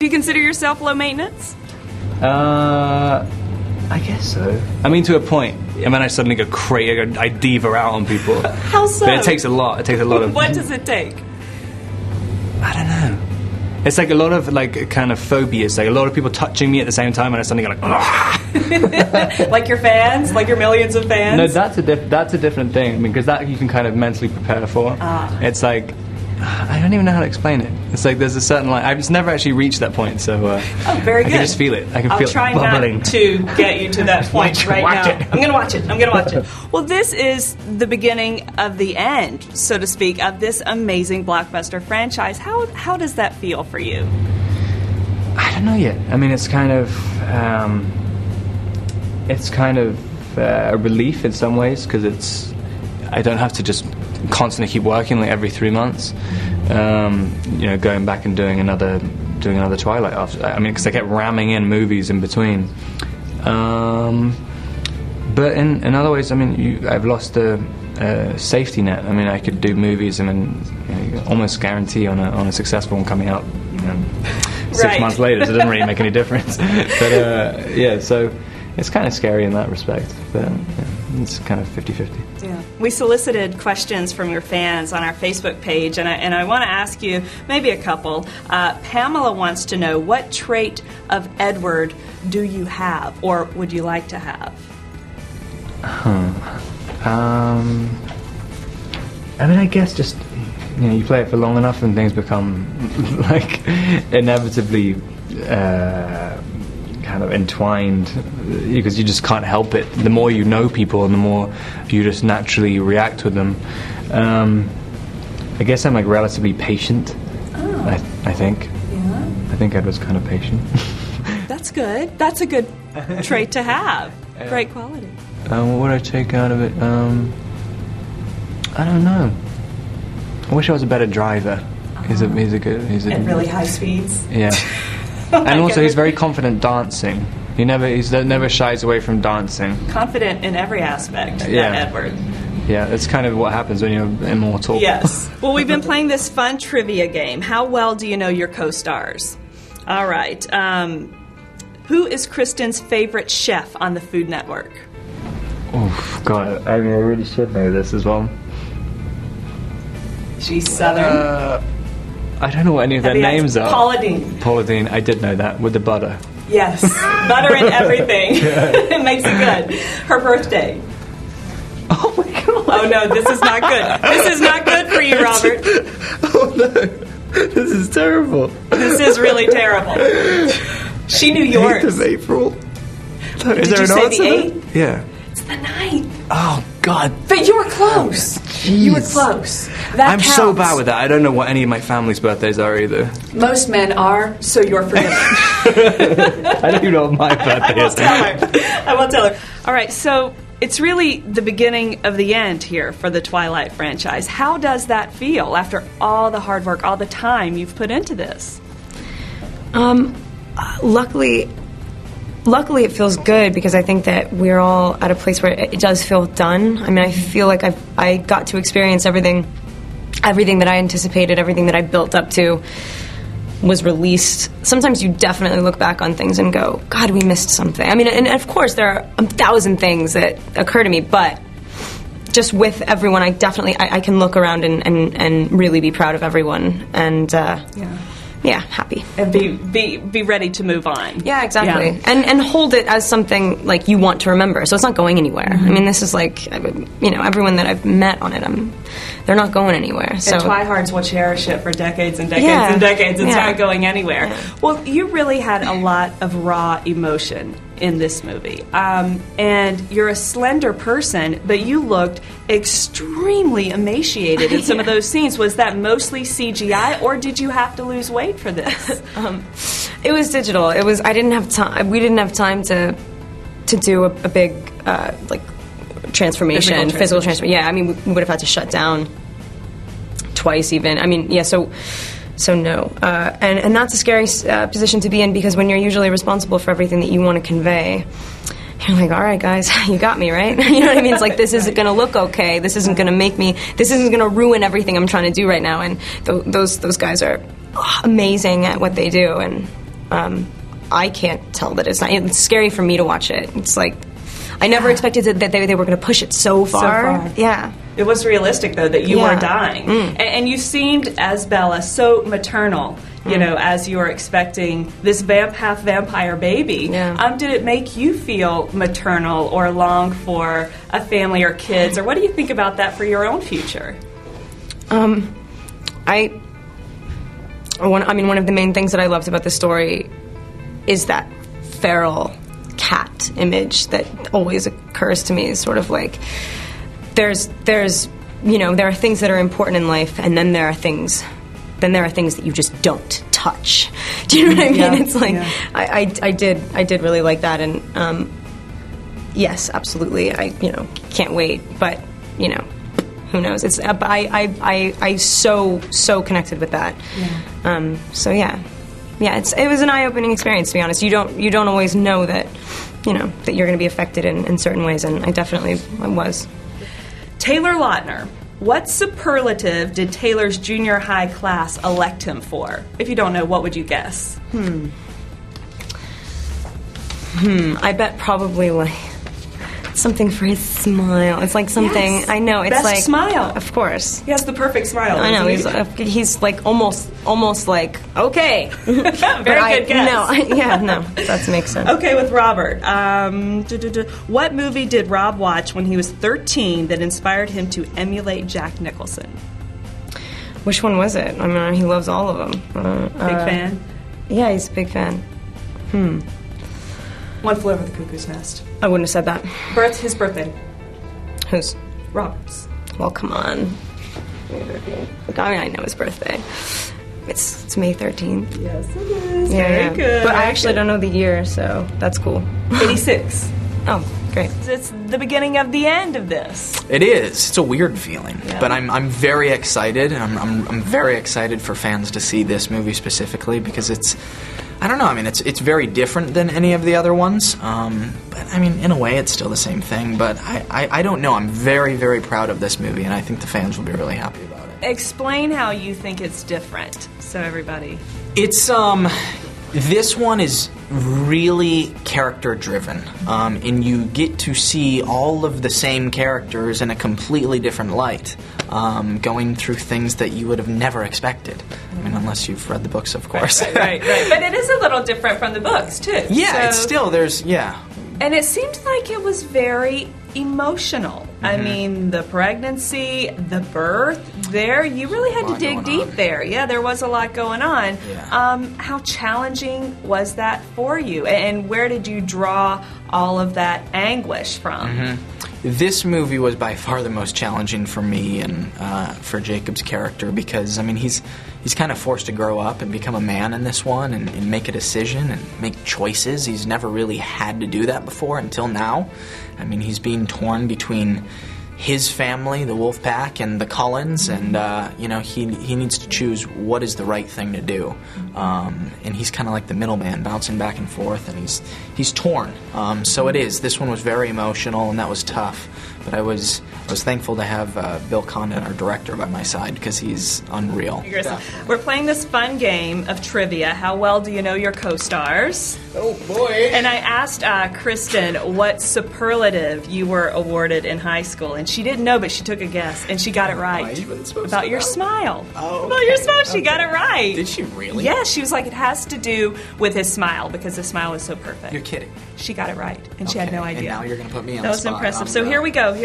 Do you consider yourself low maintenance? I guess so. I mean, to a point. And then I suddenly go crazy. I diva out on people. How so? But it takes a lot. It takes a lot of... What does it take? I don't know. It's like a lot of, like, kind of phobias. Like, a lot of people touching me at the same time, and I suddenly go, like, Like your fans? Like your millions of fans? No, that's a different thing. I mean, because that you can kind of mentally prepare for. It's like... I don't even know how to explain it. It's like there's a certain line. I've just never actually reached that point, so very good. I can just feel it. I can feel it bubbling. I'll try not to get you to that point right now. I'm going to watch it. I'm going to watch it. Well, this is the beginning of the end, so to speak, of this amazing blockbuster franchise. How does that feel for you? I don't know yet. I mean, it's kind of a relief in some ways because I don't have to just constantly keep working like every 3 months, going back and doing another Twilight after. I mean, because I kept ramming in movies in between. But in other ways, I mean, I've lost a safety net. I mean, I could do movies and then almost guarantee on a successful one coming out 6 months later. So it doesn't really make any difference. But so it's kind of scary in that respect. But it's kind of 50-50. Yeah. We solicited questions from your fans on our Facebook page, and I want to ask you maybe a couple. Pamela wants to know, what trait of Edward do you have, or would you like to have? I mean, I guess just you play it for long enough, and things become like inevitably kind of entwined, because you just can't help it. The more you know people, and the more you just naturally react with them. I guess I'm like relatively patient. I think. Yeah. I think Edward's kind of patient. That's good. That's a good trait to have. Great quality. What would I take out of it? I don't know. I wish I was a better driver. He's a good. At really high speeds. Yeah. And also, he's very confident dancing. He never shies away from dancing. Confident in every aspect. Yeah. That Edward. Yeah, that's kind of what happens when you're immortal. Yes. Well, we've been playing this fun trivia game. How well do you know your co-stars? All right. Who is Kristen's favorite chef on the Food Network? Oh, God. I mean, I really should know this as well. She's Southern. I don't know what any of their names are. Paula Deen. Paula Deen, I did know that, with the butter. Yes, butter and everything. It makes it good. Her birthday. Oh my God. Oh no, this is not good. This is not good for you, Robert. Oh no, this is terrible. This is really terrible. She knew yours. 8th of April. Did you say the 8th? Yeah. It's the 9th. Oh God. But you were close. Jeez. You were close. That I'm counts. so bad with that. I don't know what any of my family's birthdays are either. Most men are, so you're forgiven. I don't even know what my birthday is. I won't tell her. All right, so it's really the beginning of the end here for the Twilight franchise. How does that feel after all the hard work, all the time you've put into this? Luckily it feels good, because I think that we're all at a place where it does feel done. I mean, I feel like I got to experience everything that I anticipated, everything that I built up to was released. Sometimes you definitely look back on things and go, God, we missed something. I mean, and of course there are 1,000 things that occur to me, but just with everyone, I can look around and really be proud of everyone, and yeah, happy. And be ready to move on. Yeah, exactly. Yeah. And hold it as something like you want to remember. So it's not going anywhere. Mm-hmm. I mean, this is like, everyone that I've met on it, they're not going anywhere. So and Twihards will cherish it for decades and decades and decades. It's not going anywhere. Yeah. Well, you really had a lot of raw emotion in this movie. And you're a slender person, but you looked extremely emaciated in some of those scenes. Was that mostly CGI, or did you have to lose weight for this? It was digital. It was. I didn't have time. We didn't have time to do a big transformation, physical transformation. Yeah, I mean, we would have had to shut down twice even. I mean, yeah, so no. And that's a scary position to be in, because when you're usually responsible for everything that you want to convey, you're like, all right, guys, you got me, right? You know what I mean? It's like, this isn't going to look okay. This isn't going to this isn't going to ruin everything I'm trying to do right now. And those guys are amazing at what they do. And I can't tell that it's not. It's scary for me to watch it. It's like I never expected that they were going to push it so far. Yeah. It was realistic, though, that you were dying. And you seemed, as Bella, so maternal, you know, as you were expecting this half vampire baby. Yeah. Did it make you feel maternal or long for a family or kids? Or what do you think about that for your own future? One of the main things that I loved about the story is that feral cat image that always occurs to me. Is sort of like there's you know, there are things that are important in life, and then there are things that you just don't touch. Do you know what I mean? Yeah, it's like I did really like that, and yes, absolutely, I can't wait, but you know, who knows? It's I so connected with that. So yeah, it was an eye-opening experience, to be honest. You don't always know that, you know, that you're going to be affected in certain ways, and I definitely was. Taylor Lautner, what superlative did Taylor's junior high class elect him for? If you don't know, what would you guess? I bet probably like something for his smile. It's like something, yes. I know, it's Best like smile. Of course. He has the perfect smile. I know, he's like almost like, okay. Very good guess. No, that makes sense. Okay, with Robert. What movie did Rob watch when he was 13 that inspired him to emulate Jack Nicholson? Which one was it? I mean, he loves all of them. Big fan? Yeah, he's a big fan. One Flew Over the Cuckoo's Nest. I wouldn't have said that. His birthday. Whose? Robert's. Well, come on. I mean, I know his birthday. It's May 13th. Yes, it is. Yeah, Very good. But I actually don't know the year, so that's cool. 86. Oh, great. It's the beginning of the end of this. It is. It's a weird feeling, Yeah. but I'm very excited. I'm very excited for fans to see this movie specifically because it's, I don't know. I mean, it's very different than any of the other ones. But I mean, in a way, it's still the same thing. But I don't know. I'm very, very proud of this movie, and I think the fans will be really happy about it. Explain how you think it's different, so everybody. It's this one is really character driven, and you get to see all of the same characters in a completely different light, going through things that you would have never expected. I mean, unless you've read the books, of course. Right. But it is a little different from the books, too. Yeah, it's still, And it seemed like it was very emotional. I mean, the pregnancy, the birth, you really had to dig deep there. Yeah, there was a lot going on. Yeah. How challenging was that for you? And where did you draw all of that anguish from? This movie was by far the most challenging for me and for Jacob's character because, I mean, he's kind of forced to grow up and become a man in this one and make a decision and make choices. He's never really had to do that before until now. I mean, he's being torn between his family, the Wolfpack, and the Cullens, and he needs to choose what is the right thing to do. And he's kind of like the middleman, bouncing back and forth, and he's torn. So it is. This one was very emotional, and that was tough. But I was thankful to have Bill Condon, our director, by my side because he's unreal. We're playing this fun game of trivia. How well do you know your co-stars? Oh boy! And I asked Kristen what superlative you were awarded in high school, and she didn't know, but she took a guess, and she got it right. About your smile. Oh, about your smile. She got it right. Did she really? Yeah, she was like, it has to do with his smile because his smile is so perfect. You're kidding. She got it right, and she had no idea. And now you're going to put me on the spot. That was impressive. So here we go.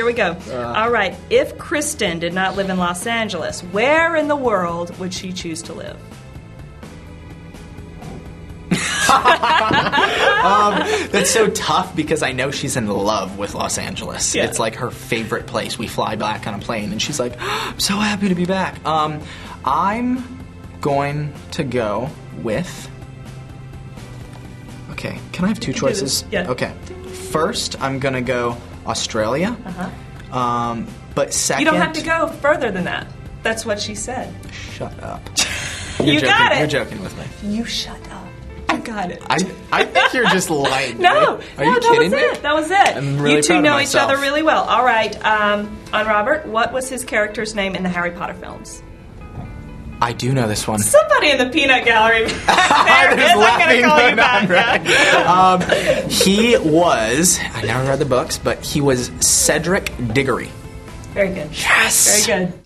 All right. If Kristen did not live in Los Angeles, where in the world would she choose to live? That's so tough because I know she's in love with Los Angeles. Yeah. It's like her favorite place. We fly back on a plane, and she's like, I'm so happy to be back. I'm going to go with... Okay, can I have two choices? Yeah. Okay. First, I'm going to go Australia. But second... You don't have to go further than that. That's what she said. Shut up. You got it. You're joking with me. You shut up. You got it. I think you're just lying. No. Are you kidding me? That was it. I'm really you two proud of know myself. each other really well. All right. On Robert, what was his character's name in the Harry Potter films? I do know this one. Somebody in the peanut gallery. I'm going to call you back. Right. He was, I never read the books, but he was Cedric Diggory. Very good. Yes! Very good.